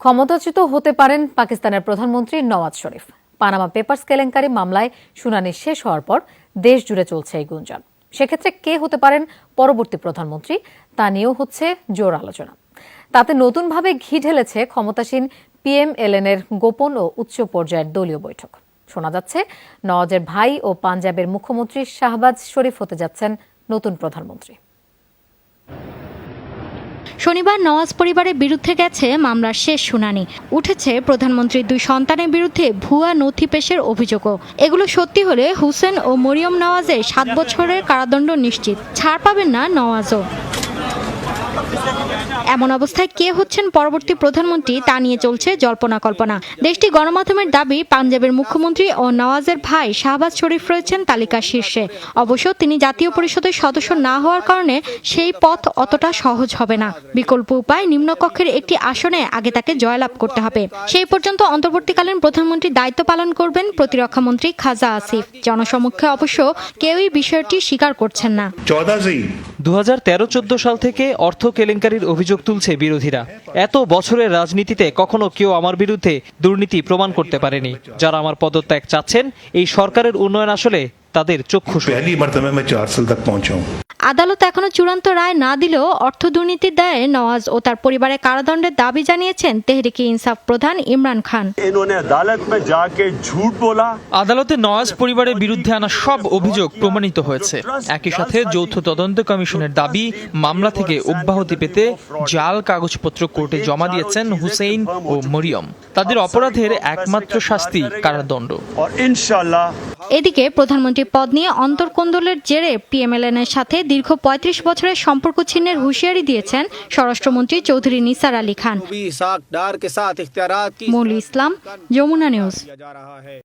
ক্ষমতাচ্যুত হতে পারেন পাকিস্তানের প্রধানমন্ত্রী নওয়াজ শরীফ। পানামা পেপারস কেলেঙ্কারি মামলায় শুনানি শেষ হওয়ার পর দেশ জুড়ে চলছে এই গুঞ্জন। সেক্ষেত্রে কে হতে পারেন পরবর্তী প্রধানমন্ত্রী তা নিয়েও হচ্ছে জোর আলোচনা। তাতে নতুনভাবে ঘি ঢেলেছে ক্ষমতাসীন PMLN-এর গোপন ও উচ্চ পর্যায়ের দলীয় বৈঠক। শোনা যাচ্ছে নওয়াজের ভাই ও পাঞ্জাবের মুখ্যমন্ত্রী শাহবাজ শরীফ হতে যাচ্ছেন নতুন প্রধানমন্ত্রী। শনিবার নওয়াজ পরিবারের বিরুদ্ধে গেছে মামলার শেষ শুনানি। উঠেছে প্রধানমন্ত্রীর 2 সন্তানের বিরুদ্ধে ভুয়া নথি পেশের অভিযোগও। এগুলো সত্যি হলে হুসেন ও মরিয়ম নওয়াজের 7 বছরের কারাদণ্ড নিশ্চিত। ছাড় পাবেন না নওয়াজও। এমন অবস্থায় কে হচ্ছেন পরবর্তী প্রধানমন্ত্রী তা নিয়ে চলছে জল্পনা কল্পনা। দেশটি গণমাধ্যমের দাবি, পাঞ্জাবের মুখ্যমন্ত্রী ও নওয়াজের ভাই শাহবাজ শরীফ রয়েছেন তালিকার শীর্ষে। অবশ্য তিনি জাতীয় পরিষদের সদস্য না হওয়ার কারণে সেই পথ অতটা সহজ হবে না। বিকল্প উপায় নিম্নকক্ষের একটি আসনে আগে তাকে জয়লাভ করতে হবে। সেই পর্যন্ত অন্তর্বর্তীকালীন প্রধানমন্ত্রীর দায়িত্ব পালন করবেন প্রতিরক্ষা মন্ত্রী খাজা আসিফ। জনসমক্ষে অবশ্য কেউই বিষয়টি স্বীকার করছেন না। 2013-14 সাল থেকে অর্থ কেলেঙ্কারির অভিযোগ তুলছে বিরোধীরা। এত বছরের রাজনীতিতে কখনো কেউ আমার বিরুদ্ধে দুর্নীতি প্রমাণ করতে পারেনি। যারা আমার পদত্যাগ চাচ্ছেন, এই সরকারের উন্নয়ন আসলে তাদের চক্ষুষ। আদালত এখনো চূড়ান্ত রায় না দিলেও অর্থ দুর্নীতির দায়ে নওয়াজ ও তার পরিবারের কারাদণ্ডের দাবি জানিয়েছেন তেহরিকে ইনসাফ প্রধান ইমরান খান। আদালতে নওয়াজ পরিবারের বিরুদ্ধে আনা সব অভিযোগ প্রমাণিত হয়েছে। একই সাথে যৌথ তদন্ত কমিশনের দাবি, মামলা থেকে অব্যাহতি পেতে জাল কাগজপত্র কোর্টে জমা দিয়েছেন হুসেইন ও মরিয়ম। তাদের অপরাধের একমাত্র শাস্তি কারাদণ্ড। এদিকে প্রধানমন্ত্রী পদ নিয়ে অন্তর্কোন্দলের জেরে PMLN-এর সাথে দীর্ঘ 35 বছরের সম্পর্ক ছিন্নের হুঁশিয়ারি দিয়েছেন স্বরাষ্ট্রমন্ত্রী চৌধুরী নিসার আলী খান। মৌলি ইসলাম, যমুনা নিউজ।